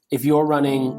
if you're running,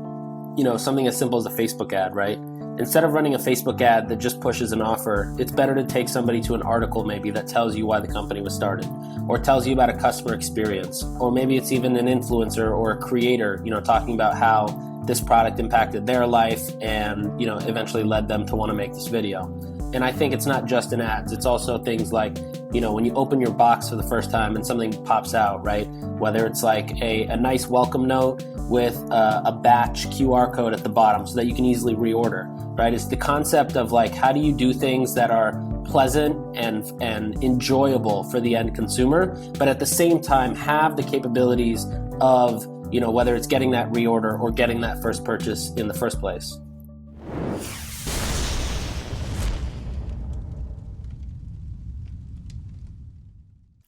something as simple as a Facebook ad, right? Instead of running a Facebook ad that just pushes an offer, it's better to take somebody to an article maybe that tells you why the company was started, or tells you about a customer experience, or maybe it's even an influencer or a creator, talking about how this product impacted their life and, eventually led them to want to make this video. And I think it's not just in ads. It's also things like, when you open your box for the first time and something pops out, right? Whether it's like a nice welcome note with a batch QR code at the bottom so that you can easily reorder, right? It's the concept of like, how do you do things that are pleasant and enjoyable for the end consumer, but at the same time have the capabilities of, whether it's getting that reorder or getting that first purchase in the first place.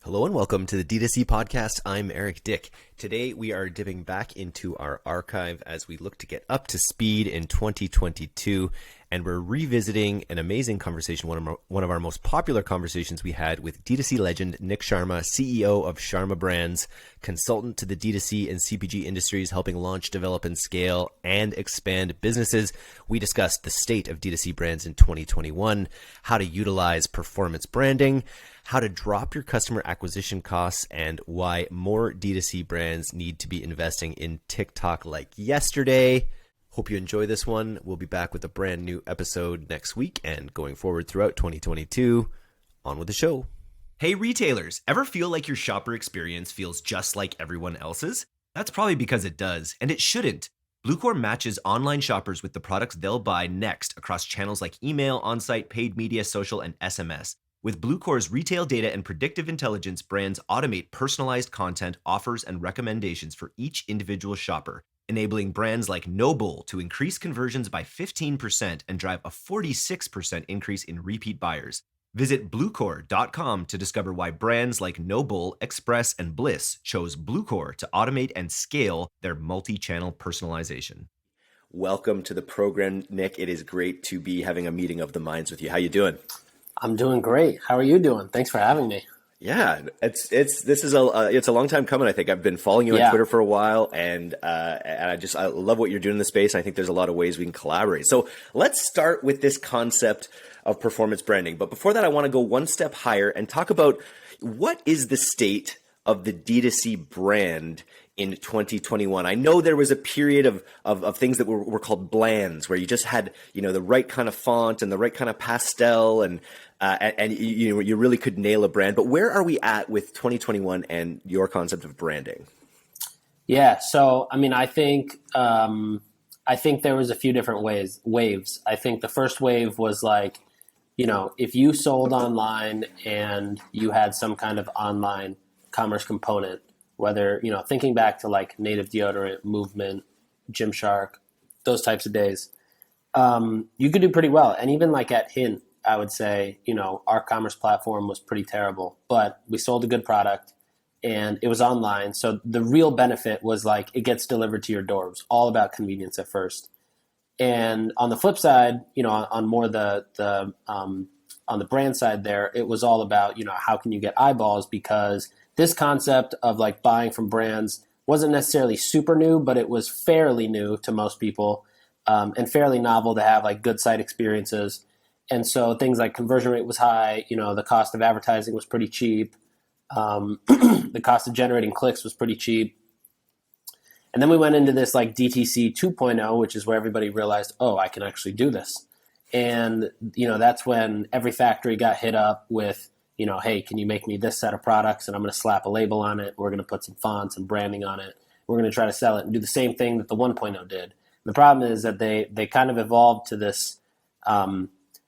Hello and welcome to the D2C podcast. I'm Eric Dick. Today we are dipping back into our archive as we look to get up to speed in 2022, and we're revisiting an amazing conversation, one of our most popular conversations we had with D2C legend Nik Sharma, CEO of Sharma Brands, consultant to the D2C and CPG industries, helping launch, develop, and scale and expand businesses. We discussed the state of D2C brands in 2021, how to utilize performance branding, how to drop your customer acquisition costs, and why more D2C brands need to be investing in TikTok like yesterday. Hope you enjoy this one. We'll be back with a brand new episode next week and going forward throughout 2022. On with the show. Hey retailers, ever feel like your shopper experience feels just like everyone else's? That's probably because it does, and it shouldn't. Bluecore matches online shoppers with the products they'll buy next across channels like email, on-site, paid media, social, and SMS. With Bluecore's retail data and predictive intelligence, brands automate personalized content, offers, and recommendations for each individual shopper, enabling brands like Noble to increase conversions by 15% and drive a 46% increase in repeat buyers. Visit Bluecore.com to discover why brands like Noble, Express, and Bliss chose Bluecore to automate and scale their multi-channel personalization. Welcome to the program, Nick. It is great to be having a meeting of the minds with you. How you doing? I'm doing great. How are you doing? Thanks for having me. Yeah, it's a long time coming. I think I've been following you on Twitter for a while, and I love what you're doing in the space. I think there's a lot of ways we can collaborate. So let's start with this concept of performance branding. But before that, I want to go one step higher and talk about what is the state of the D2C brand in 2021. I know there was a period of things that were called blands, where you just had, the right kind of font and the right kind of pastel, and you really could nail a brand. But where are we at with 2021 and your concept of branding? Yeah, so I think there was a few different waves. I think the first wave was like, if you sold online and you had some kind of online commerce component, whether, thinking back to like Native Deodorant, Movement, Gymshark, those types of days, you could do pretty well. And even like at Hint, I would say, our commerce platform was pretty terrible, but we sold a good product and it was online. So the real benefit was like it gets delivered to your door. It was all about convenience at first. And on the flip side, on more on the brand side there, it was all about, how can you get eyeballs, because this concept of like buying from brands wasn't necessarily super new, but it was fairly new to most people, and fairly novel to have like good site experiences. And so things like conversion rate was high, the cost of advertising was pretty cheap. The cost of generating clicks was pretty cheap. And then we went into this like DTC 2.0, which is where everybody realized, oh, I can actually do this. And, that's when every factory got hit up with, hey, can you make me this set of products? And I'm going to slap a label on it. We're going to put some fonts and branding on it. We're going to try to sell it and do the same thing that the 1.0 did. And the problem is that they kind of evolved to this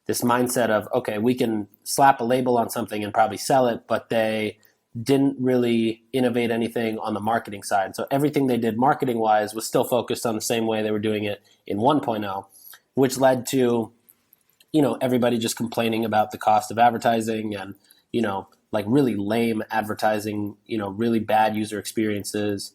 this mindset of, okay, we can slap a label on something and probably sell it, but they didn't really innovate anything on the marketing side. So everything they did marketing-wise was still focused on the same way they were doing it in 1.0, which led to, everybody just complaining about the cost of advertising and, like really lame advertising, really bad user experiences,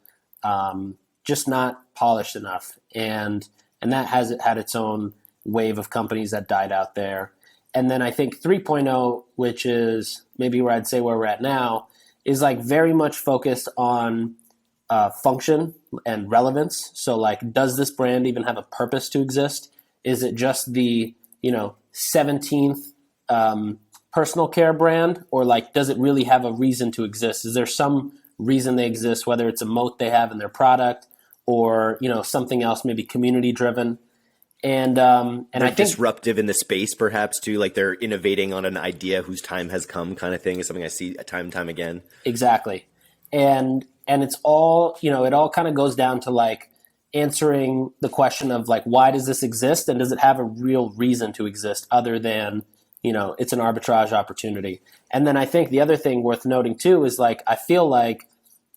just not polished enough. And that has had its own wave of companies that died out there. And then I think 3.0, which is maybe where I'd say where we're at now, is like very much focused on function and relevance. So like, does this brand even have a purpose to exist? Is it just the 17th personal care brand, or like, does it really have a reason to exist? Is there some reason they exist, whether it's a moat they have in their product, or something else, maybe community driven? And I think disruptive in the space, perhaps too, like they're innovating on an idea whose time has come, kind of thing, is something I see time and time again. Exactly. And it's all, it all kind of goes down to like answering the question of like, why does this exist? And does it have a real reason to exist other than, it's an arbitrage opportunity? And then I think the other thing worth noting too is like, I feel like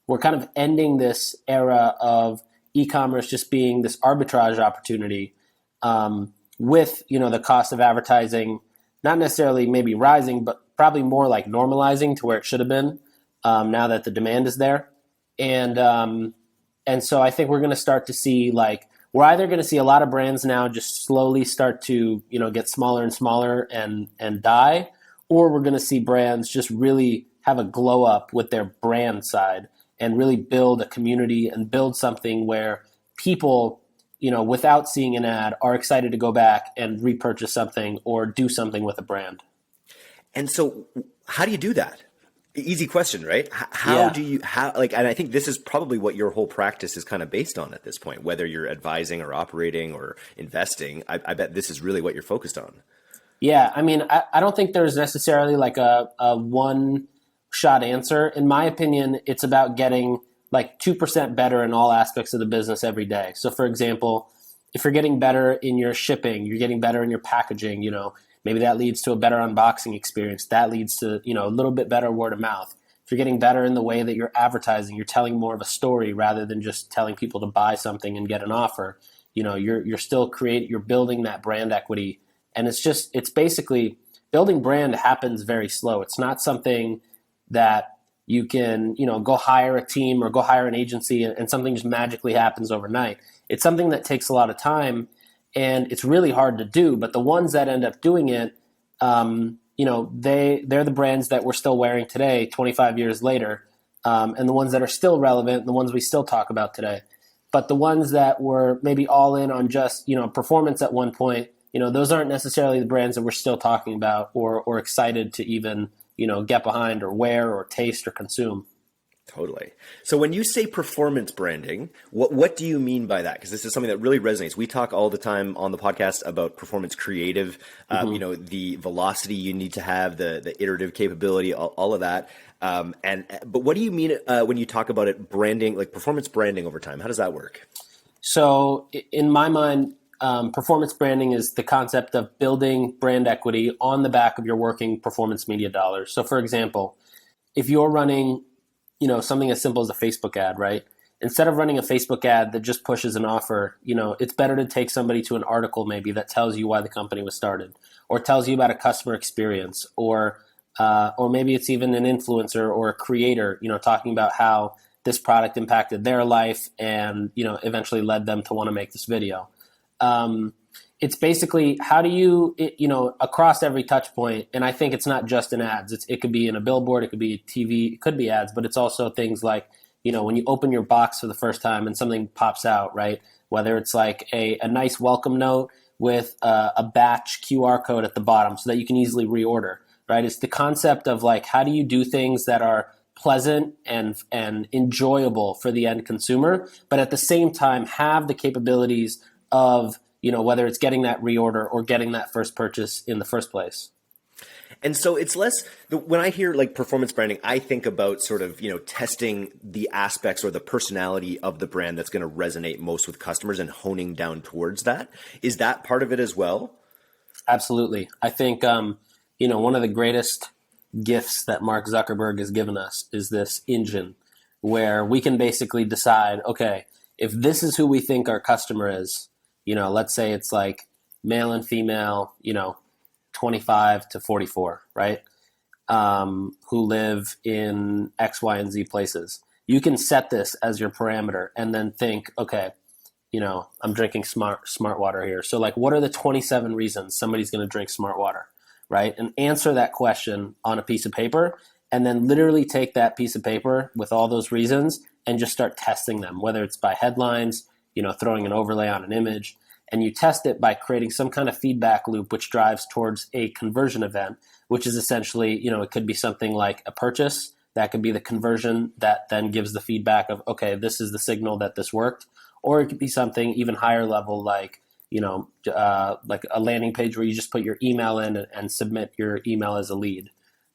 we're kind of ending this era of e-commerce just being this arbitrage opportunity, with, the cost of advertising, not necessarily maybe rising, but probably more like normalizing to where it should have been, now that the demand is there. And so I think we're going to start to see we're either going to see a lot of brands now just slowly start to, get smaller and smaller and die, or we're going to see brands just really have a glow up with their brand side and really build a community and build something where people, without seeing an ad, are excited to go back and repurchase something or do something with a brand. And so how do you do that? Easy question, right? And I think this is probably what your whole practice is kind of based on at this point, whether you're advising or operating or investing. I bet this is really what you're focused on. Yeah. I mean, I don't think there's necessarily like a one shot answer. In my opinion, it's about getting like 2% better in all aspects of the business every day. So for example, if you're getting better in your shipping, you're getting better in your packaging, maybe that leads to a better unboxing experience. That leads to, a little bit better word of mouth. If you're getting better in the way that you're advertising, you're telling more of a story rather than just telling people to buy something and get an offer. You're still you're building that brand equity. And it's basically, building brand happens very slow. It's not something that you can, go hire a team or go hire an agency and something just magically happens overnight. It's something that takes a lot of time, and it's really hard to do. But the ones that end up doing it, they're the brands that we're still wearing today, 25 years later, and the ones that are still relevant, the ones we still talk about today. But the ones that were maybe all in on just, performance at one point, those aren't necessarily the brands that we're still talking about or excited to even, get behind or wear or taste or consume. Totally. So when you say performance branding, what do you mean by that? Because this is something that really resonates. We talk all the time on the podcast about performance creative, the velocity you need to have, the iterative capability, all of that. But what do you mean when you talk about it branding, like performance branding over time? How does that work? So in my mind, performance branding is the concept of building brand equity on the back of your working performance media dollars. So for example, if you're running, something as simple as a Facebook ad, right? Instead of running a Facebook ad that just pushes an offer, it's better to take somebody to an article maybe that tells you why the company was started, or tells you about a customer experience, or maybe it's even an influencer or a creator, talking about how this product impacted their life and, eventually led them to want to make this video. It's basically, how do you, across every touch point, and I think it's not just in ads. It could be in a billboard, it could be TV, it could be ads, but it's also things like, when you open your box for the first time and something pops out, right? Whether it's like a nice welcome note with a batch QR code at the bottom so that you can easily reorder, right? It's the concept of like, how do you do things that are pleasant and enjoyable for the end consumer, but at the same time have the capabilities of, whether it's getting that reorder or getting that first purchase in the first place. And so it's less, when I hear like performance branding, I think about sort of, testing the aspects or the personality of the brand that's going to resonate most with customers and honing down towards that. Is that part of it as well? Absolutely. I think, one of the greatest gifts that Mark Zuckerberg has given us is this engine where we can basically decide, okay, if this is who we think our customer is, let's say it's like male and female, 25 to 44, right? Who live in X, Y, and Z places. You can set this as your parameter and then think, okay, I'm drinking smart water here. So like, what are the 27 reasons somebody's going to drink smart water, right? And answer that question on a piece of paper, and then literally take that piece of paper with all those reasons and just start testing them, whether it's by headlines, throwing an overlay on an image. And you test it by creating some kind of feedback loop, which drives towards a conversion event, which is essentially, it could be something like a purchase. That could be the conversion that then gives the feedback of, okay, this is the signal that this worked. Or it could be something even higher level, like, like a landing page where you just put your email in and submit your email as a lead.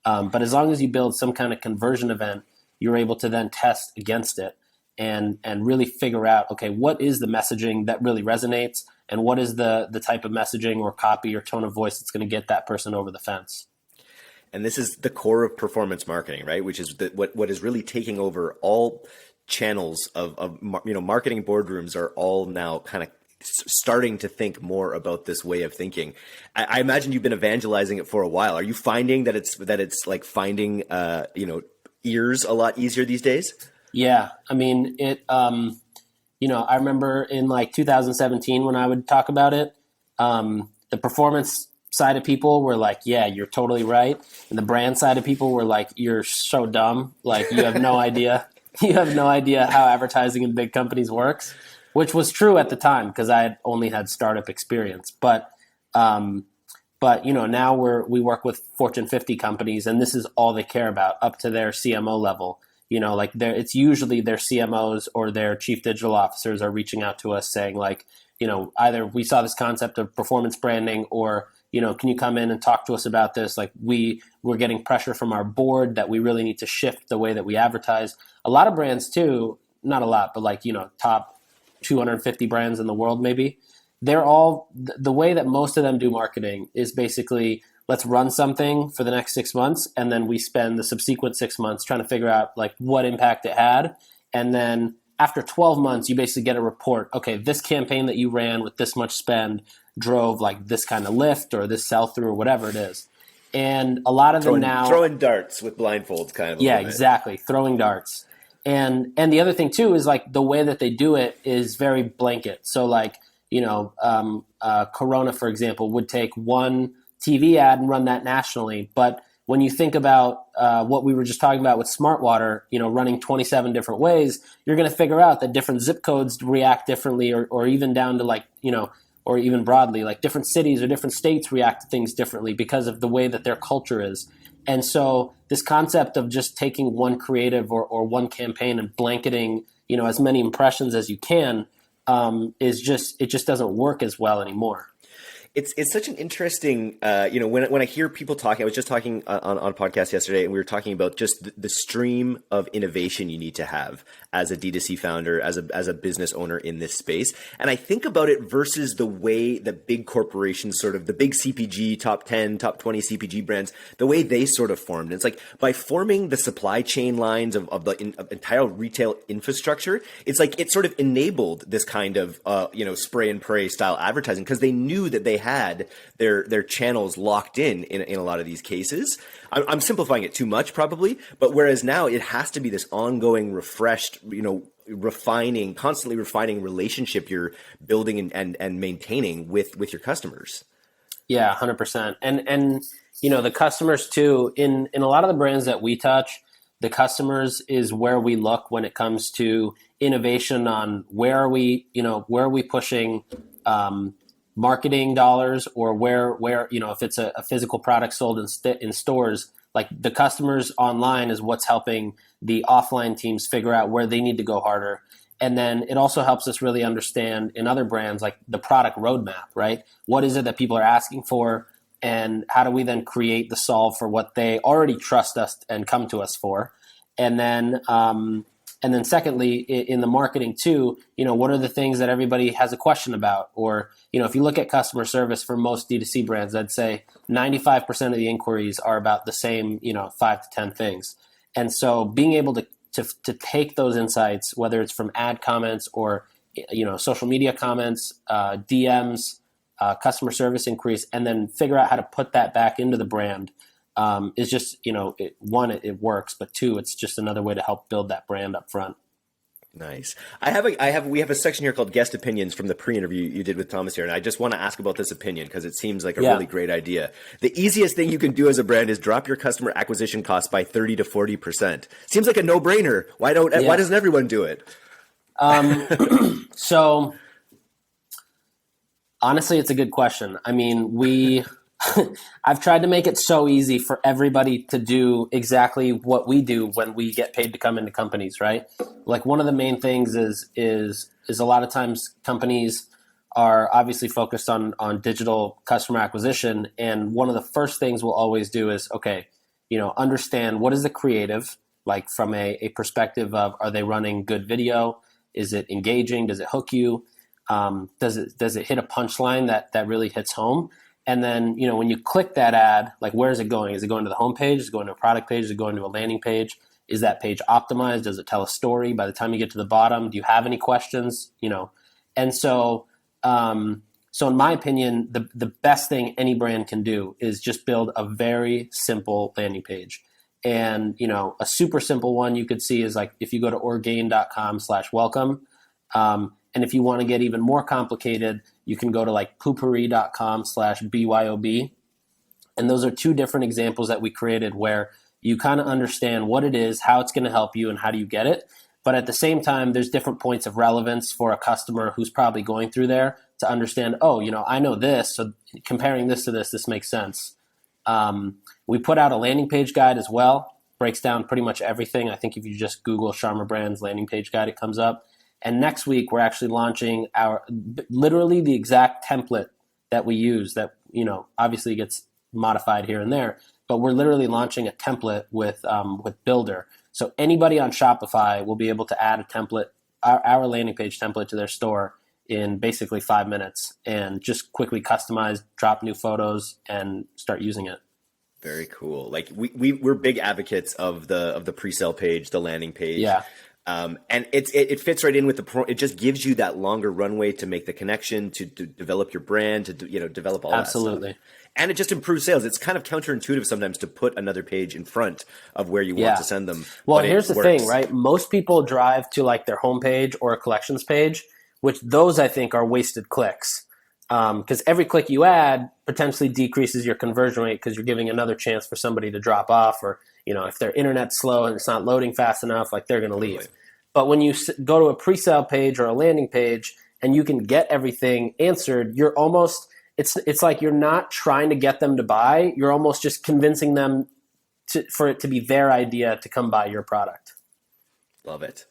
But as long as you build some kind of conversion event, you're able to then test against it and really figure out, okay, what is the messaging that really resonates, and what is the type of messaging or copy or tone of voice that's going to get that person over the fence. And this is the core of performance marketing, right? Which is what is really taking over all channels of marketing boardrooms are all now kind of starting to think more about this way of thinking. I imagine you've been evangelizing it for a while. Are you finding that it's like finding ears a lot easier these days? Yeah, I mean I remember in like 2017 when I would talk about it, the performance side of people were like, yeah, you're totally right. And the brand side of people were like, you're so dumb. Like, you have no idea. You have no idea how advertising in big companies works, which was true at the time because I had only had startup experience. But now we work with Fortune 50 companies, and this is all they care about up to their CMO level. It's usually their CMOs or their chief digital officers are reaching out to us saying like, either we saw this concept of performance branding, or, can you come in and talk to us about this? Like we're getting pressure from our board that we really need to shift the way that we advertise. A lot of brands too, not a lot, but like, top 250 brands in the world, maybe, they're all, the way that most of them do marketing is basically, let's run something for the next 6 months, and then we spend the subsequent 6 months trying to figure out like what impact it had. And then after 12 months, you basically get a report. Okay, this campaign that you ran with this much spend drove like this kind of lift or this sell through or whatever it is. And a lot of them now throwing darts with blindfolds, kind of. Yeah, exactly. Throwing darts. And the other thing too is like the way that they do it is very blanket. So like, Corona, for example, would take one TV ad and run that nationally. But when you think about what we were just talking about with smart water, running 27 different ways, you're going to figure out that different zip codes react differently, or even down to like, or even broadly, like different cities or different states react to things differently because of the way that their culture is. And so this concept of just taking one creative or one campaign and blanketing, as many impressions as you can, it just doesn't work as well anymore. It's such an interesting, when I hear people talking, I was just talking on a podcast yesterday, and we were talking about just the stream of innovation you need to have as a D2C founder, as a business owner in this space. And I think about it versus the way that big corporations, sort of the big CPG, top 10, top 20 CPG brands, the way they sort of formed. And it's like by forming the supply chain lines of the entire retail infrastructure, it's like it sort of enabled this kind of, spray and pray style advertising, because they knew that they had their channels locked in a lot of these cases. I'm simplifying it too much probably, but whereas now it has to be this ongoing, refreshed, constantly refining relationship you're building and maintaining with your customers. Yeah, 100%. And the customers too, in a lot of the brands that we touch, the customers is where we look when it comes to innovation on where are we pushing marketing dollars, or where if it's a physical product sold in stores, like the customers online is what's helping the offline teams figure out where they need to go harder. And then it also helps us really understand in other brands like the product roadmap, right? What is it that people are asking for, and how do we then create the solve for what they already trust us and come to us for? And then secondly, in the marketing too, what are the things that everybody has a question about? Or, if you look at customer service for most D2C brands, I'd say 95% of the inquiries are about the same, 5 to 10 things. And so being able to take those insights, whether it's from ad comments or, social media comments, DMs, customer service inquiries, and then figure out how to put that back into the brand, is just, it works, but two, it's just another way to help build that brand up front. Nice. We have a section here called guest opinions from the pre-interview you did with Thomas here. And I just want to ask about this opinion because it seems like a really great idea. The easiest thing you can do as a brand is drop your customer acquisition costs by 30 to 40%. Seems like a no-brainer. Why doesn't everyone do it? So honestly, it's a good question. I mean, I've tried to make it so easy for everybody to do exactly what we do when we get paid to come into companies, right? Like one of the main things is a lot of times companies are obviously focused on digital customer acquisition. And one of the first things we'll always do is, okay, understand what is the creative, like from a perspective of, are they running good video? Is it engaging? Does it hook you? Does it hit a punchline that really hits home? And then, when you click that ad, like where is it going? Is it going to the home page? Is it going to a product page? Is it going to a landing page? Is that page optimized? Does it tell a story? By the time you get to the bottom, do you have any questions? And so in my opinion, the best thing any brand can do is just build a very simple landing page. And, a super simple one you could see is like if you go to orgain.com/welcome. And if you want to get even more complicated, you can go to like poopery.com/BYOB. And those are two different examples that we created where you kind of understand what it is, how it's going to help you, and how do you get it. But at the same time, there's different points of relevance for a customer who's probably going through there to understand, I know this, so comparing this to this makes sense. We put out a landing page guide as well, breaks down pretty much everything. I think if you just Google Sharma Brands landing page guide, it comes up. And next week, we're actually launching literally the exact template that we use that, obviously gets modified here and there, but we're literally launching a template with Builder. So anybody on Shopify will be able to add a template, our landing page template to their store in basically 5 minutes and just quickly customize, drop new photos, and start using it. Very cool. Like we're big advocates of the pre-sale page, the landing page. Yeah. And it fits right in with it just gives you that longer runway to make the connection, to develop your brand, to develop all Absolutely. that stuff. And it just improves sales. It's kind of counterintuitive sometimes to put another page in front of where you want to send them. Well, here's the thing, right? Most people drive to like their homepage or a collections page, which those I think are wasted clicks. Because every click you add potentially decreases your conversion rate because you're giving another chance for somebody to drop off, or if their internet's slow and it's not loading fast enough, like they're going to leave. But when you go to a pre-sale page or a landing page and you can get everything answered, you're almost it's like you're not trying to get them to buy. You're almost just convincing them for it to be their idea to come buy your product. Love it.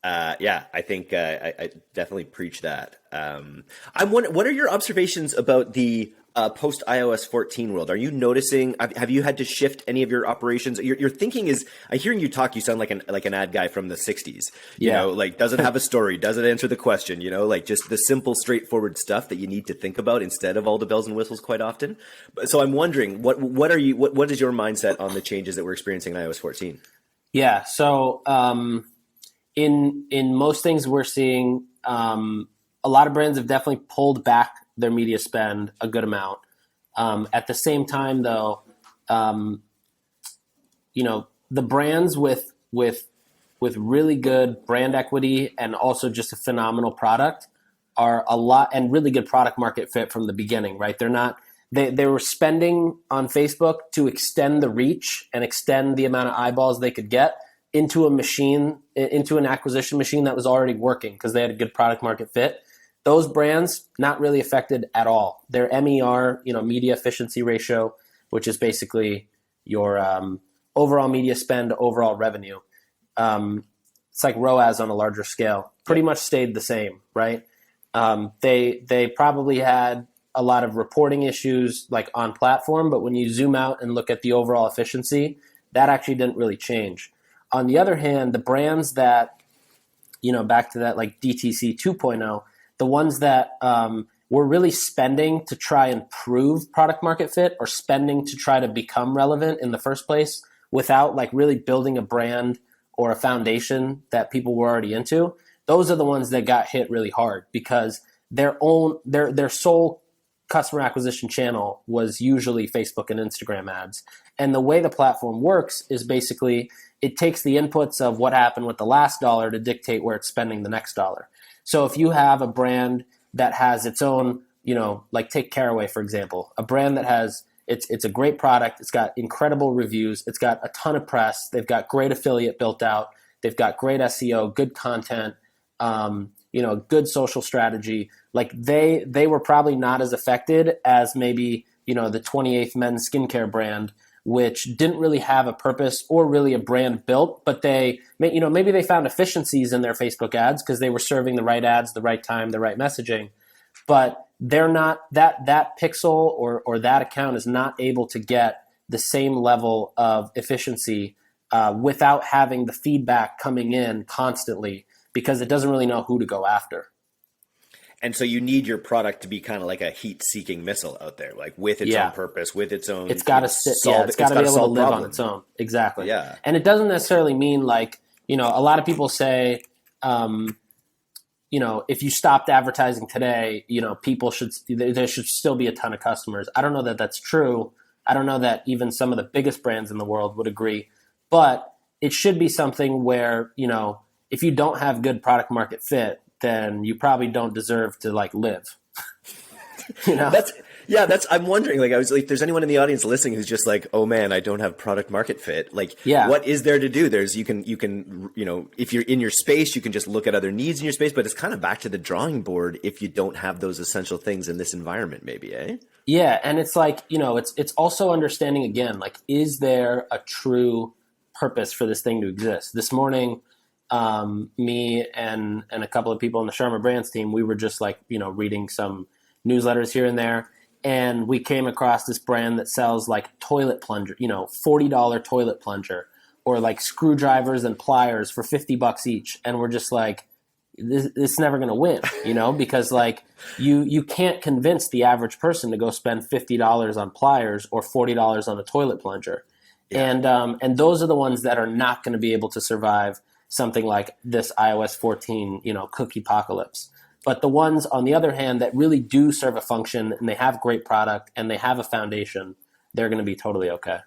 I think I definitely preach that. What are your observations about the post iOS 14 world? Are you noticing? Have you had to shift any of your operations? Your thinking is. I hearing you talk. You sound like an ad guy from the '60s. Like doesn't have a story, doesn't answer the question. Like just the simple, straightforward stuff that you need to think about instead of all the bells and whistles quite often. So I'm wondering, what is your mindset on the changes that we're experiencing in iOS 14? Yeah. So. In most things we're seeing, a lot of brands have definitely pulled back their media spend a good amount. At the same time, though, the brands with really good brand equity and also just a phenomenal product are a lot, and really good product market fit from the beginning, right? They were spending on Facebook to extend the reach and extend the amount of eyeballs they could get into an acquisition machine that was already working because they had a good product market fit. Those brands not really affected at all. Their MER, media efficiency ratio, which is basically your overall media spend, overall revenue. It's like ROAS on a larger scale. Pretty much stayed the same, right? They probably had a lot of reporting issues like on platform, but when you zoom out and look at the overall efficiency, that actually didn't really change. On the other hand, the brands that, back to that like DTC 2.0, the ones that were really spending to try and prove product market fit or spending to try to become relevant in the first place without like really building a brand or a foundation that people were already into, those are the ones that got hit really hard because their sole customer acquisition channel was usually Facebook and Instagram ads. And the way the platform works is basically it takes the inputs of what happened with the last dollar to dictate where it's spending the next dollar. So if you have a brand that has its own, like take Caraway, for example, a brand that has, it's a great product. It's got incredible reviews. It's got a ton of press. They've got great affiliate built out. They've got great SEO, good content, good social strategy. Like they were probably not as affected as maybe, the 28th Men's Skincare brand, which didn't really have a purpose or really a brand built, but maybe they found efficiencies in their Facebook ads because they were serving the right ads, the right time, the right messaging. But they're not, that pixel or that account is not able to get the same level of efficiency without having the feedback coming in constantly, because it doesn't really know who to go after. And so you need your product to be kind of like a heat-seeking missile out there, like with its own purpose, with its own. It's got to sit. It's got to be able to live on its own. Exactly. Yeah. And it doesn't necessarily mean like, a lot of people say, if you stopped advertising today, there should still be a ton of customers. I don't know that that's true. I don't know that even some of the biggest brands in the world would agree, but it should be something where, if you don't have good product market fit, then you probably don't deserve to like live. I'm wondering, like, I was like, if there's anyone in the audience listening who's just like, oh man, I don't have product market fit. Like, what is there to do? You can, if you're in your space, you can just look at other needs in your space, but it's kind of back to the drawing board if you don't have those essential things in this environment, maybe, eh? Yeah. And it's like, it's also understanding again, like, is there a true purpose for this thing to exist? This morning, me and a couple of people on the Sharma Brands team, we were just like, reading some newsletters here and there. And we came across this brand that sells like toilet plunger, $40 toilet plunger, or like screwdrivers and pliers for $50 each. And we're just like, this is never going to win, because like you can't convince the average person to go spend $50 on pliers or $40 on a toilet plunger. Yeah. And those are the ones that are not going to be able to survive something like this iOS 14, cookie apocalypse. But the ones, on the other hand, that really do serve a function and they have great product and they have a foundation, they're going to be totally okay.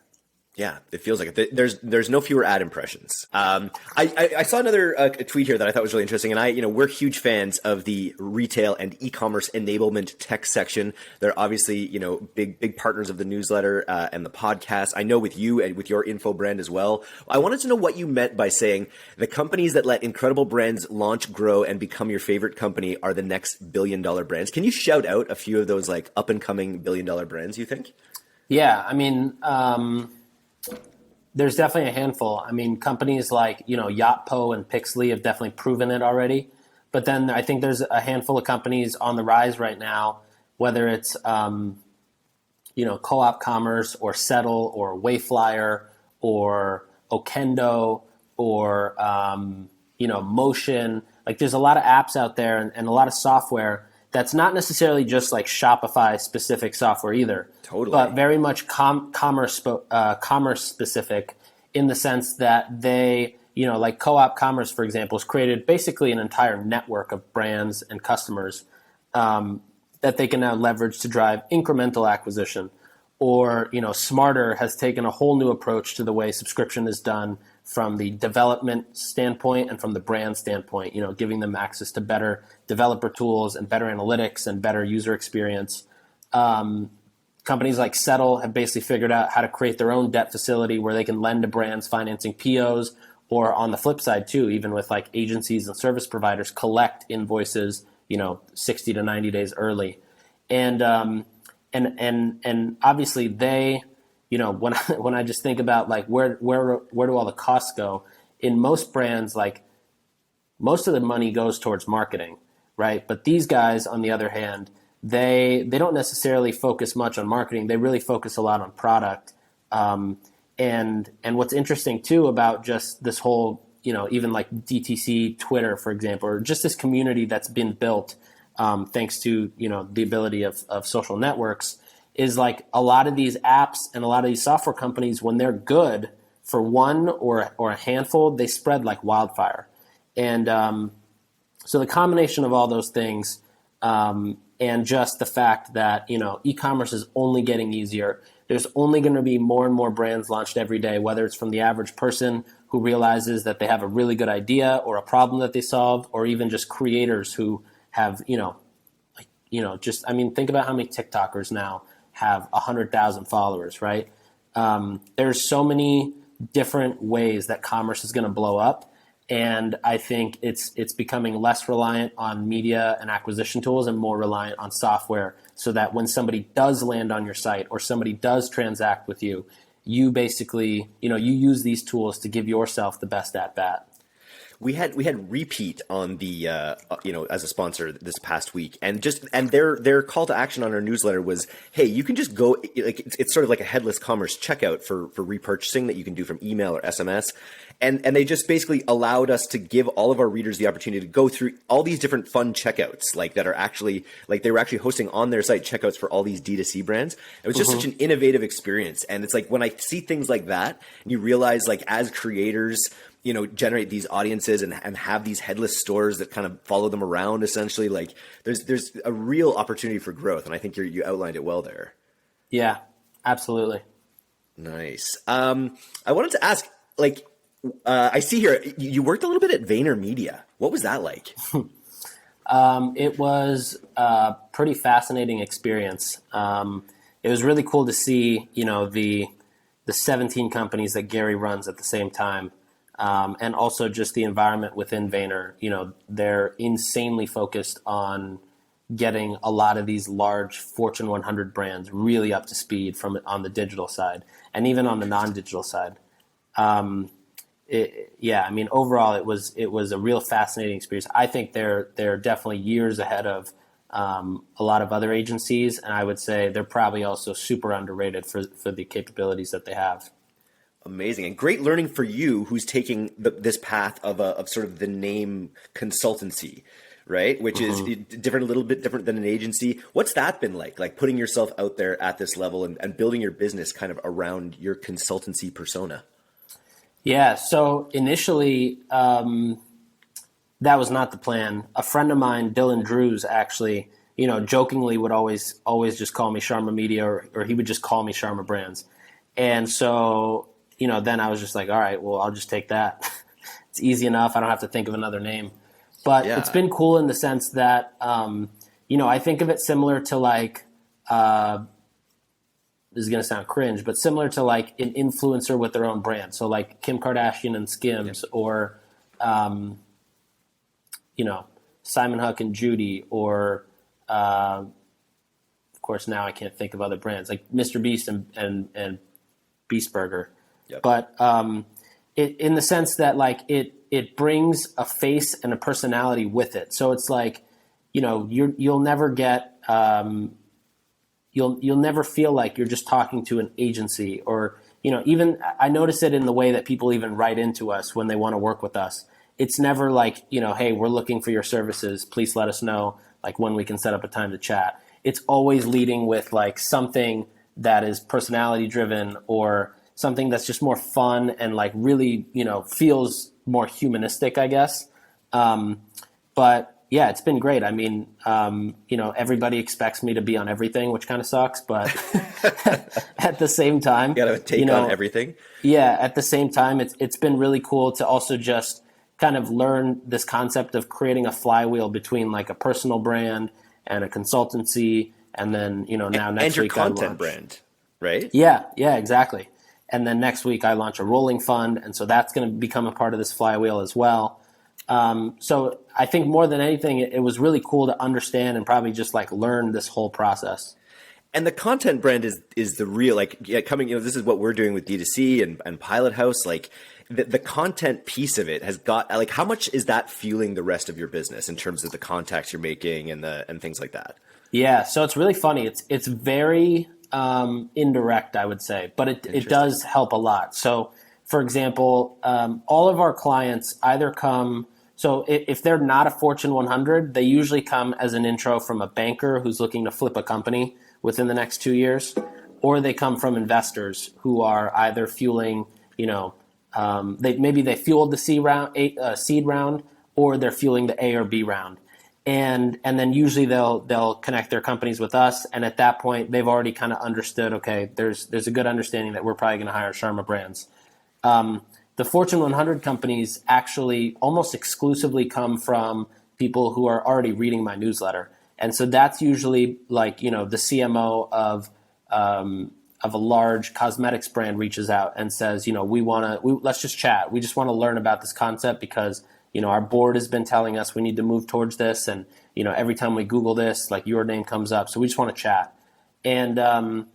Yeah, it feels like it. There's no fewer ad impressions. I saw another tweet here that I thought was really interesting, and we're huge fans of the retail and e-commerce enablement tech section. They're obviously big partners of the newsletter and the podcast. I know with you and with your info brand as well. I wanted to know what you meant by saying the companies that let incredible brands launch, grow, and become your favorite company are the next billion-dollar brands. Can you shout out a few of those like up and coming billion-dollar brands you think? Yeah, I mean. There's definitely a handful. I mean, companies like, Yotpo and Pixley have definitely proven it already. But then I think there's a handful of companies on the rise right now, whether it's, Co-op Commerce or Settle or Wayflyer or Okendo or, Motion. Like there's a lot of apps out there and a lot of software that's not necessarily just like Shopify specific software either. Totally. But very much commerce specific in the sense that they, like Co-op Commerce, for example, has created basically an entire network of brands and customers that they can now leverage to drive incremental acquisition. Or, Smarter has taken a whole new approach to the way subscription is done from the development standpoint and from the brand standpoint, giving them access to better developer tools and better analytics and better user experience. Companies like Settle have basically figured out how to create their own debt facility where they can lend to brands financing POs, or on the flip side too, even with like agencies and service providers collect invoices, 60 to 90 days early. And obviously they, when I just think about like where do all the costs go in most brands, like most of the money goes towards marketing, right? But these guys, on the other hand, they don't necessarily focus much on marketing. They really focus a lot on product. And what's interesting too about just this whole, even like DTC, Twitter, for example, or just this community that's been built thanks to, the ability of social networks, is like a lot of these apps and a lot of these software companies, when they're good for one or a handful, they spread like wildfire. And so the combination of all those things, and just the fact that, e-commerce is only getting easier. There's only going to be more and more brands launched every day, whether it's from the average person who realizes that they have a really good idea or a problem that they solved, or even just creators who have, think about how many TikTokers now have 100,000 followers, right? There's so many different ways that commerce is going to blow up. And I think it's becoming less reliant on media and acquisition tools and more reliant on software, so that when somebody does land on your site or somebody does transact with you, you basically, you use these tools to give yourself the best at bat. We had Repeat on the as a sponsor this past week, and their call to action on our newsletter was, hey, you can just go, like it's sort of like a headless commerce checkout for repurchasing that you can do from email or SMS. And they just basically allowed us to give all of our readers the opportunity to go through all these different fun checkouts, that are actually, they were actually hosting on their site checkouts for all these D2C brands. It was just such an innovative experience. And it's like, when I see things like that, and you realize, as creators, generate these audiences and have these headless stores that kind of follow them around, essentially, there's a real opportunity for growth. And I think you outlined it well there. Yeah, absolutely. Nice. I wanted to ask, I see here you worked a little bit at VaynerMedia. What was that like? It was a pretty fascinating experience. It was really cool to see, the 17 companies that Gary runs at the same time, and also just the environment within Vayner. They're insanely focused on getting a lot of these large Fortune 100 brands really up to speed on the digital side and even on the non-digital side. Overall, it was a real fascinating experience. I think they're definitely years ahead of a lot of other agencies, and I would say they're probably also super underrated for the capabilities that they have. Amazing, and great learning for you, who's taking this path of sort of the name consultancy, right? Which is a little bit different than an agency. What's that been like putting yourself out there at this level and building your business kind of around your consultancy persona? Yeah, so initially, that was not the plan. A friend of mine, Dylan Drews, actually, jokingly would always just call me Sharma Media, or he would just call me Sharma Brands. And so, then I was just like, all right, well, I'll just take that. It's easy enough. I don't have to think of another name. But It's been cool in the sense that, I think of it similar to this is going to sound cringe, but similar to an influencer with their own brand. So Kim Kardashian and Skims, or, Simon Huck and Judy, or, of course, now I can't think of other brands like Mr. Beast and Beast Burger. Yep. But in the sense that it brings a face and a personality with it. So it's you'll never get, You'll never feel like you're just talking to an agency, or, even I notice it in the way that people even write into us when they want to work with us. It's never hey, we're looking for your services. Please let us know when we can set up a time to chat. It's always leading with something that is personality driven, or something that's just more fun and really, feels more humanistic, I guess. But yeah, it's been great. I mean, everybody expects me to be on everything, which kind of sucks, but at the same time, you gotta take on everything. Yeah. At the same time, it's been really cool to also just kind of learn this concept of creating a flywheel between a personal brand and a consultancy. And then, now next week, and your content brand, right? Yeah, exactly. And then next week I launch a rolling fund. And so that's going to become a part of this flywheel as well. So I think more than anything, it was really cool to understand and probably just learn this whole process. And the content brand is the real, coming, this is what we're doing with D2C and Pilot House. The content piece of it has got, how much is that fueling the rest of your business in terms of the contacts you're making and things like that? Yeah. So it's really funny. It's very, indirect, I would say, but it does help a lot. So for example, all of our clients either come, so if they're not a Fortune 100, they usually come as an intro from a banker who's looking to flip a company within the next 2 years, or they come from investors who are either fueling, they fueled the seed round, or they're fueling the A or B round. and then usually they'll connect their companies with us, and at that point they've already kind of understood, okay, there's a good understanding that we're probably going to hire Sharma Brands. The Fortune 100 companies actually almost exclusively come from people who are already reading my newsletter, and so that's usually like, the CMO of a large cosmetics brand reaches out and says, let's just chat. We just want to learn about this concept because our board has been telling us we need to move towards this, and every time we Google this, like your name comes up, so we just want to chat. And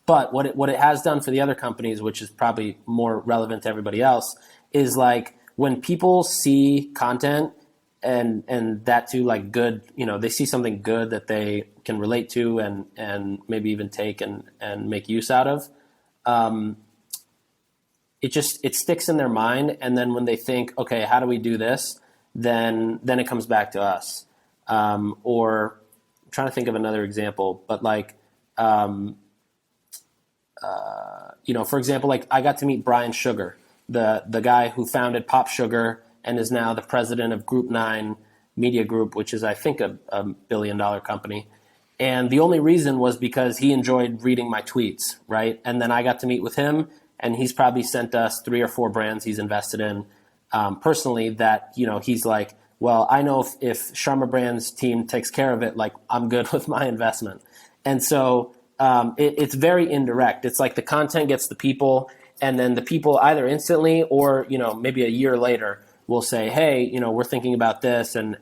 but what it has done for the other companies, which is probably more relevant to everybody else, is like when people see content and that too, like good, they see something good that they can relate to and maybe even take and make use out of. It sticks in their mind, and then when they think, okay, how do we do this? Then it comes back to us. Or I'm trying to think of another example, but like, for example, like I got to meet Brian Sugar, the guy who founded Pop Sugar and is now the president of Group 9 Media Group, which is, I think, a $1 billion company. And the only reason was because he enjoyed reading my tweets, right? And then I got to meet with him, and he's probably sent us 3 or 4 brands he's invested in personally that, he's like, well, I know if Sharma Brands team takes care of it, like I'm good with my investment. And so it's very indirect. It's like the content gets the people, and then the people either instantly or, maybe a year later will say, hey, we're thinking about this and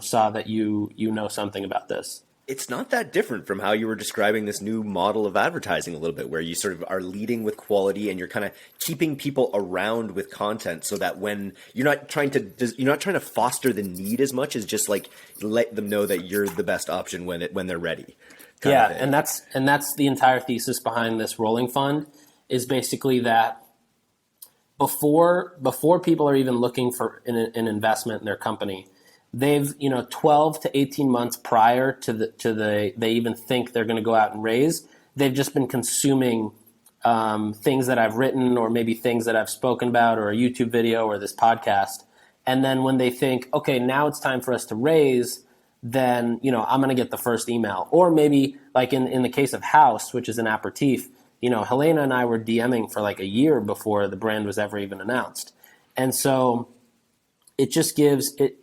saw that you know something about this. It's not that different from how you were describing this new model of advertising a little bit, where you sort of are leading with quality and you're kind of keeping people around with content, so that when you're not trying to foster the need as much as just like let them know that you're the best option when they're ready. Yeah, and that's the entire thesis behind this rolling fund, is basically that before people are even looking for an investment in their company, they've 12 to 18 months prior to they even think they're going to go out and raise, they've just been consuming things that I've written, or maybe things that I've spoken about, or a YouTube video, or this podcast. And then when they think, okay, now it's time for us to raise, then I'm going to get the first email. Or maybe like in the case of House, which is an aperitif, Helena and I were DMing for like a year before the brand was ever even announced. And so it just gives it,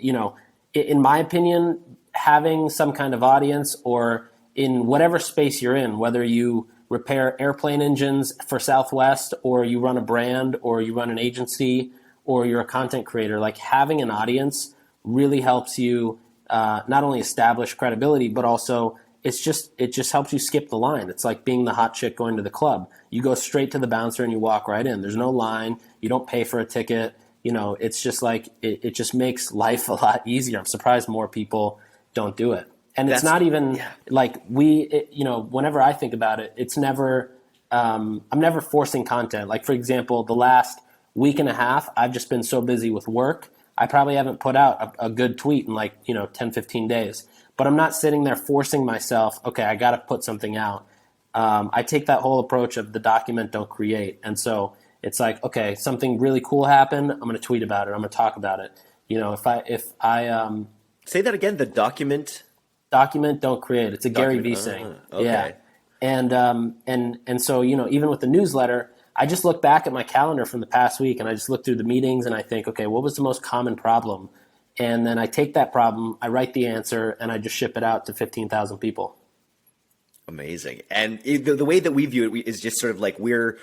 in my opinion, having some kind of audience, or in whatever space you're in, whether you repair airplane engines for Southwest, or you run a brand, or you run an agency, or you're a content creator, like having an audience really helps you not only establish credibility, but also it just helps you skip the line. It's like being the hot chick going to the club. You go straight to the bouncer and you walk right in. There's no line. You don't pay for a ticket. It's just like it just makes life a lot easier. I'm surprised more people don't do it. And it's not even like whenever I think about it, it's never I'm never forcing content. Like, for example, the last week and a half, I've just been so busy with work. I probably haven't put out a good tweet in like 10, 15 days. But I'm not sitting there forcing myself, okay, I got to put something out. I take that whole approach of the document, don't create. And so it's like, okay, something really cool happened, I'm going to tweet about it. I'm going to talk about it. If I say that again, the document, don't create. It's a Gary Vee saying. Okay. Yeah. And so, even with the newsletter, I just look back at my calendar from the past week, and I just look through the meetings, and I think, okay, what was the most common problem? And then I take that problem, I write the answer, and I just ship it out to 15,000 people. Amazing. And the way that we view it is just sort of like we're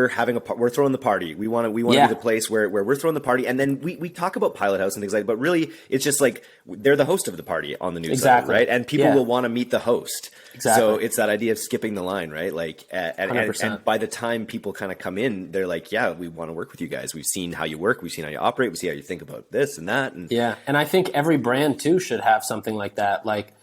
having we're throwing the party. We want to be the place where we're throwing the party. And then we talk about Pilot House and things like that, but really it's just like they're the host of the party on the newsletter, exactly. Right? And people will want to meet the host. Exactly. So it's that idea of skipping the line, right? Like, and by the time people kind of come in, they're like, yeah, we want to work with you guys. We've seen how you work. We've seen how you operate. We see how you think about this and that. And and I think every brand too should have something like that. Like,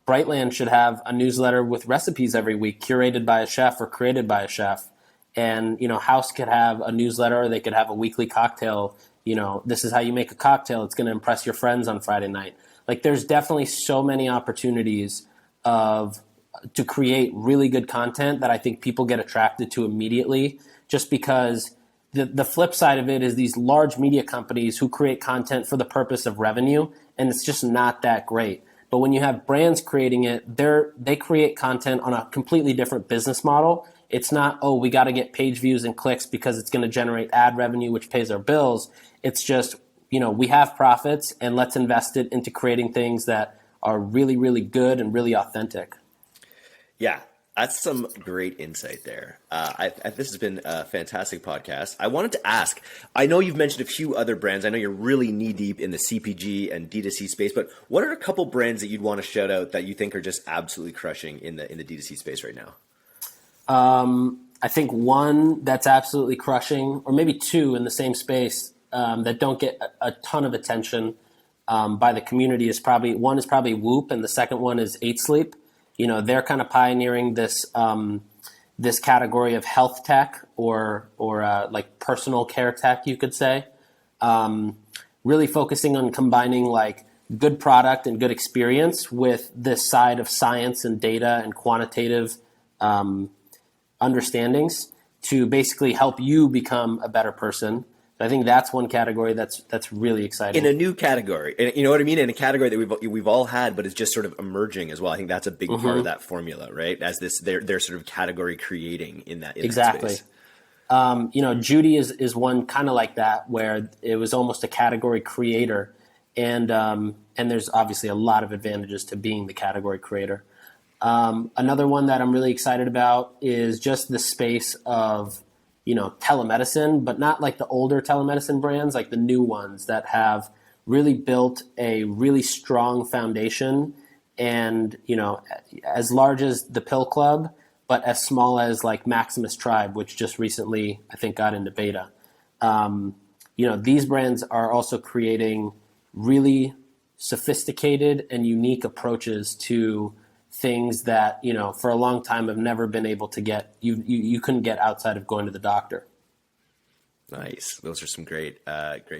Brightland should have a newsletter with recipes every week, curated by a chef or created by a chef. And, House could have a newsletter, or they could have a weekly cocktail. This is how you make a cocktail. It's going to impress your friends on Friday night. Like, there's definitely so many opportunities to create really good content that I think people get attracted to immediately, just because the flip side of it is these large media companies who create content for the purpose of revenue, and it's just not that great. But when you have brands creating it, they create content on a completely different business model. It's not, oh, we got to get page views and clicks because it's going to generate ad revenue, which pays our bills. It's just, we have profits, and let's invest it into creating things that are really, really good and really authentic. Yeah, that's some great insight there. This has been a fantastic podcast. I wanted to ask, I know you've mentioned a few other brands. I know you're really knee deep in the CPG and D2C space, but what are a couple brands that you'd want to shout out that you think are just absolutely crushing in the D2C space right now? I think one that's absolutely crushing, or maybe two in the same space that don't get a ton of attention by the community is probably Whoop, and the second one is 8 Sleep. They're kind of pioneering this this category of health tech or like personal care tech, you could say. Really focusing on combining like good product and good experience with this side of science and data and quantitative understandings to basically help you become a better person. I think that's one category that's really exciting. In a new category, you know what I mean? In a category that we've all had, but it's just sort of emerging as well. I think that's a big part of that formula, right? As they're sort of category creating in that exactly. That space. Judy is one kind of like that, where it was almost a category creator, and there's obviously a lot of advantages to being the category creator. Another one that I'm really excited about is just the space of telemedicine, but not like the older telemedicine brands, like the new ones that have really built a really strong foundation and, as large as the Pill Club, but as small as like Maximus Tribe, which just recently, I think, got into beta. These brands are also creating really sophisticated and unique approaches to things that, for a long time have never been able to get, you couldn't get outside of going to the doctor. Nice. Those are some great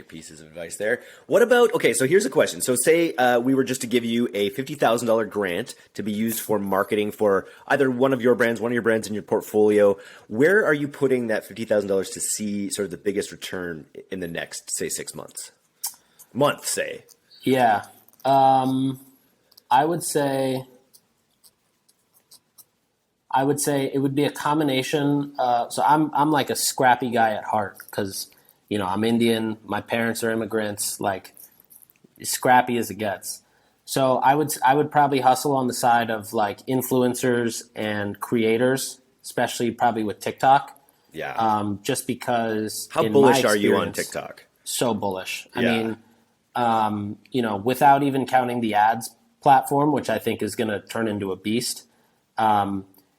pieces of advice there. What about, okay, so here's a question. So say we were just to give you a $50,000 grant to be used for marketing for either one of your brands in your portfolio. Where are you putting that $50,000 to see sort of the biggest return in the next, say, 6 months? Say. Yeah. I would say it would be a combination. So I'm like a scrappy guy at heart because, I'm Indian. My parents are immigrants, like scrappy as it gets. So I would probably hustle on the side of like influencers and creators, especially probably with TikTok. Yeah. Just because. How bullish are you on TikTok? So bullish. I mean, without even counting the ads platform, which I think is going to turn into a beast.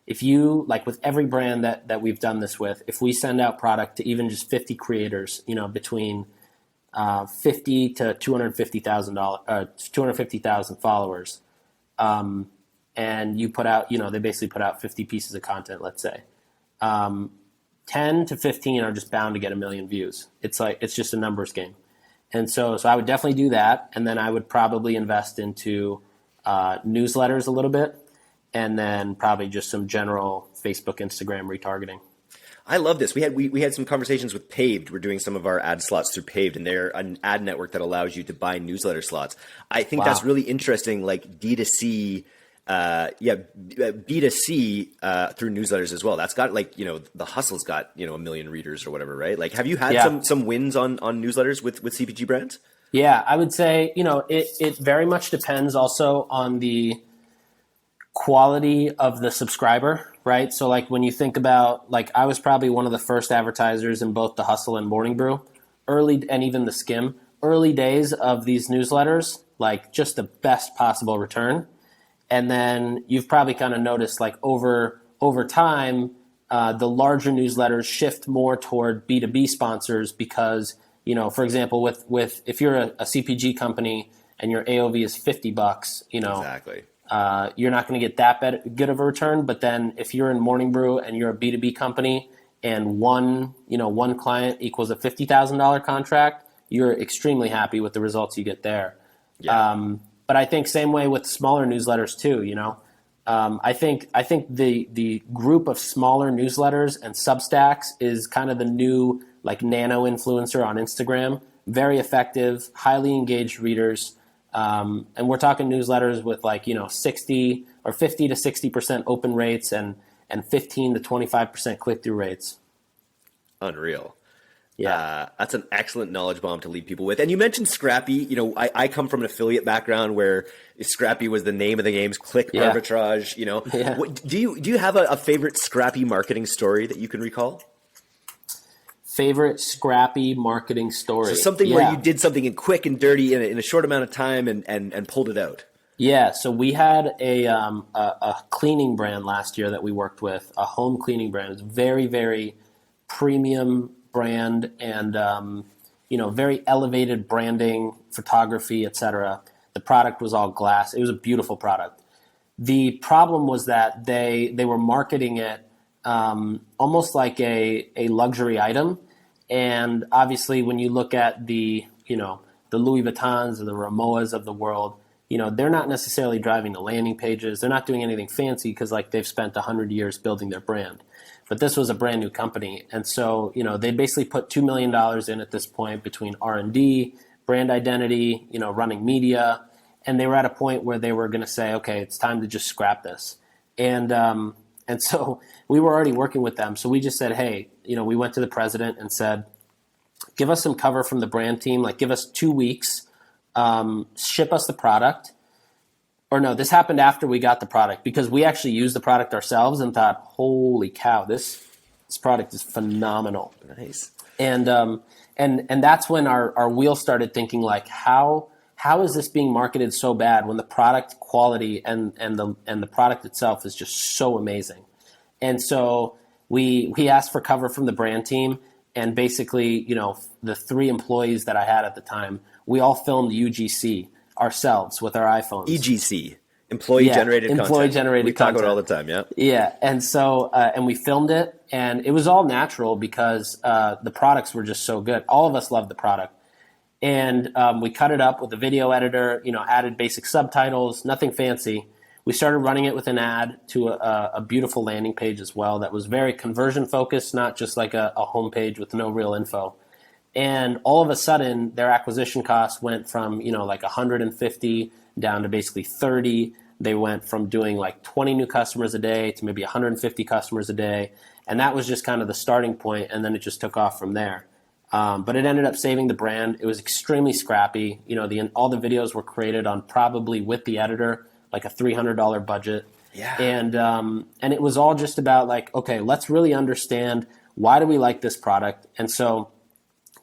If you, like with every brand that we've done this with, if we send out product to even just 50 creators, between 50 to 250,000 followers, and you put out, they basically put out 50 pieces of content, let's say, 10 to 15 are just bound to get 1 million views. It's just a numbers game. And so I would definitely do that. And then I would probably invest into newsletters a little bit. And then probably just some general Facebook, Instagram retargeting. I love this. We had some conversations with Paved. We're doing some of our ad slots through Paved, and they're an ad network that allows you to buy newsletter slots. I think that's really interesting, like D2C, B2C through newsletters as well. That's got The Hustle's got 1 million readers or whatever, right? Like, have you had some wins on newsletters with CPG brands? Yeah, I would say it very much depends also on the quality of the subscriber, right? So like when you think about, like I was probably one of the first advertisers in both the Hustle and Morning Brew, and even the Skim, early days of these newsletters, like just the best possible return. And then you've probably kind of noticed like over time, the larger newsletters shift more toward B2B sponsors because, for example, with if you're a CPG company and your AOV is $50, Exactly. You're not going to get that good of a return. But then if you're in Morning Brew and you're a B2B company and one client equals a $50,000 contract, you're extremely happy with the results you get there. Yeah. But I think same way with smaller newsletters too, I think the group of smaller newsletters and Substacks is kind of the new like nano influencer on Instagram. Very effective, highly engaged readers. And we're talking newsletters with like, 60 or 50 to 60% open rates and 15 to 25% click-through rates. Unreal. Yeah. That's an excellent knowledge bomb to leave people with. And you mentioned Scrappy. I come from an affiliate background where Scrappy was the name of the games, click arbitrage. Yeah. Do you have a favorite Scrappy marketing story that you can recall? Favorite Scrappy marketing story? So something where you did something in quick and dirty in a short amount of time and pulled it out. Yeah, so we had a cleaning brand last year that we worked with, a home cleaning brand. It's very, very premium brand and very elevated branding, photography, etc. The product was all glass. It was a beautiful product. The problem was that they were marketing it almost like a luxury item, and obviously when you look at the Louis Vuittons or the Ramoas of the world, they're not necessarily driving the landing pages. They're not doing anything fancy because like they've spent 100 years building their brand. But this was a brand new company. And so, they basically put $2 million in at this point between R&D, brand identity, running media. And they were at a point where they were going to say, okay, it's time to just scrap this. And so we were already working with them. So we just said, hey, we went to the president and said, give us some cover from the brand team. Like give us 2 weeks, ship us the product. Or no, this happened after we got the product because we actually used the product ourselves and thought, holy cow, this product is phenomenal. Nice. And that's when our wheels started thinking like, how is this being marketed so bad when the product quality and the product itself is just so amazing? And so we asked for cover from the brand team, and basically, the 3 employees that I had at the time, we all filmed UGC ourselves with our iPhones. EGC, employee-generated content. Employee-generated content. We talk about it all the time, yeah. Yeah, and so and we filmed it, and it was all natural because the products were just so good. All of us loved the product. And we cut it up with a video editor, added basic subtitles, nothing fancy. We started running it with an ad to a beautiful landing page as well that was very conversion-focused, not just like a homepage with no real info. And all of a sudden, their acquisition costs went from, like 150 down to basically 30. They went from doing like 20 new customers a day to maybe 150 customers a day. And that was just kind of the starting point, and then it just took off from there. But it ended up saving the brand. It was extremely scrappy. All the videos were created on probably with the editor, like a $300 budget. Yeah. And it was all just about like, okay, let's really understand why do we like this product. And so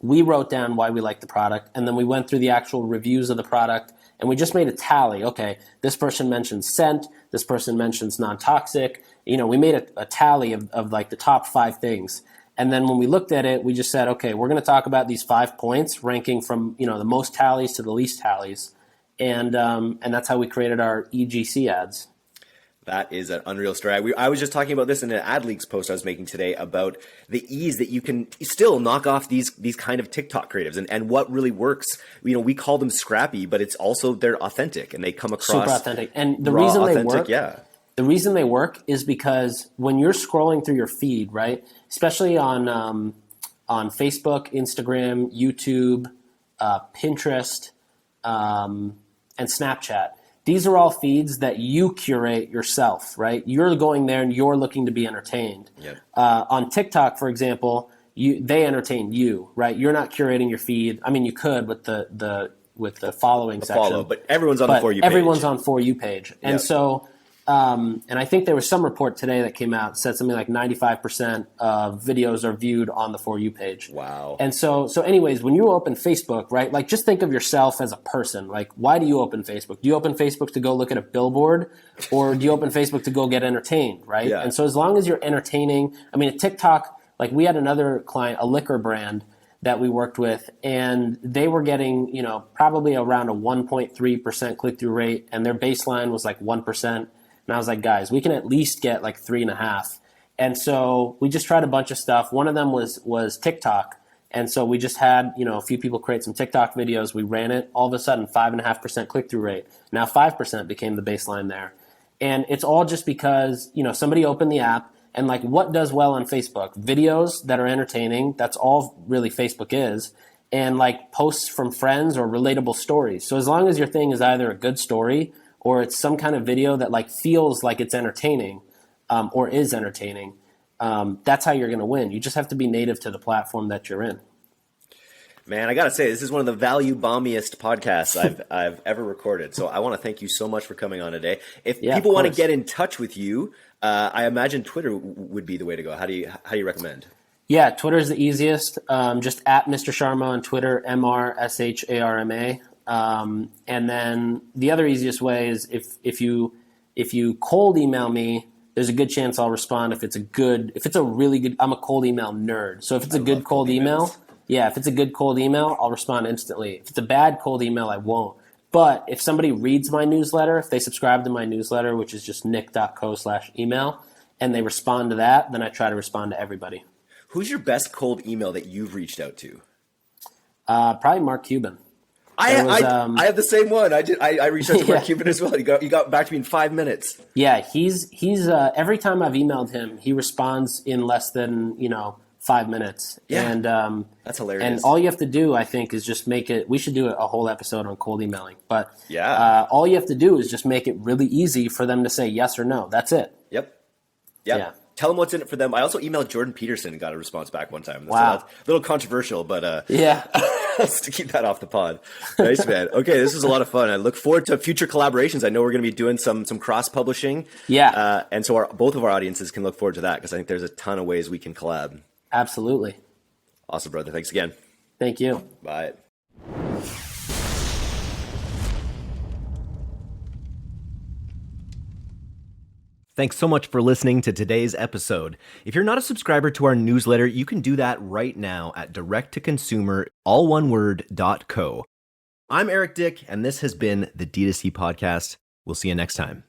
we wrote down why we liked the product, and then we went through the actual reviews of the product, and we just made a tally. Okay, this person mentions scent, this person mentions non-toxic. We made a tally of like the top 5 things. And then when we looked at it, we just said, okay, we're going to talk about these 5 points, ranking from the most tallies to the least tallies, and that's how we created our EGC ads. That is an unreal story. I was just talking about this in an Ad Leaks post I was making today about the ease that you can still knock off these kind of TikTok creatives and what really works. We call them scrappy, but it's also they're authentic and they come across super authentic. And the raw, reason authentic, they work, the reason they work is because when you're scrolling through your feed, right, especially on Facebook, Instagram, YouTube, Pinterest, and Snapchat. These are all feeds that you curate yourself, right? You're going there and you're looking to be entertained. Yep. On TikTok, for example, they entertain you, right? You're not curating your feed. I mean, you could with the following section. But everyone's on the For You page. Everyone's on For You page. And so, and I think there was some report today that came out, said something like 95% of videos are viewed on the For You page. Wow. And so anyways, when you open Facebook, right, like just think of yourself as a person. Like, why do you open Facebook? Do you open Facebook to go look at a billboard, or do you open Facebook to go get entertained, right? Yeah. And so as long as you're entertaining, I mean, at TikTok, like we had another client, a liquor brand that we worked with, and they were getting, probably around a 1.3% click-through rate, and their baseline was like 1%. And I was like, guys, we can at least get like 3.5. And so we just tried a bunch of stuff. One of them was TikTok. And so we just had, a few people create some TikTok videos. We ran it. All of a sudden, 5.5% click-through rate. Now 5% became the baseline there. And it's all just because, somebody opened the app, And like, what does well on Facebook? Videos that are entertaining. That's all really Facebook is. And like posts from friends or relatable stories. So as long as your thing is either a good story or it's some kind of video that like feels like it's entertaining, or is entertaining, that's how you're going to win. You just have to be native to the platform that you're in. Man, I got to say, this is one of the value bombiest podcasts I've ever recorded. So I want to thank you so much for coming on today. If people want to get in touch with you, I imagine Twitter would be the way to go. How do you recommend? Yeah, Twitter is the easiest. Just at Mr. Sharma on Twitter, MrSharma. And then the other easiest way is if you cold email me, there's a good chance I'll respond if it's a really good. I'm a cold email nerd. So if it's a good cold email. Yeah, if it's a good cold email, I'll respond instantly. If it's a bad cold email, I won't. But if somebody reads my newsletter, if they subscribe to my newsletter, which is just nick.co/email, and they respond to that, then I try to respond to everybody. Who's your best cold email that you've reached out to? Probably Mark Cuban. I have the same one. I reached out to Mark Cuban as well. You got back to me in 5 minutes. Yeah, he's every time I've emailed him, he responds in less than 5 minutes. Yeah, and that's hilarious. And all you have to do, I think, is just make it. We should do a whole episode on cold emailing. But all you have to do is just make it really easy for them to say yes or no. That's it. Yep. Yeah. Tell them what's in it for them. I also emailed Jordan Peterson and got a response back one time. Wow. So that's a little controversial, but yeah. to keep that off the pod. Nice, man. Okay, this is a lot of fun. I look forward to future collaborations. I know we're going to be doing some cross-publishing. Yeah. And so both of our audiences can look forward to that because I think there's a ton of ways we can collab. Absolutely. Awesome, brother. Thanks again. Thank you. Bye. Thanks so much for listening to today's episode. If you're not a subscriber to our newsletter, you can do that right now at direct-to-consumer, all one word, .co. I'm Eric Dick, and this has been the D2C Podcast. We'll see you next time.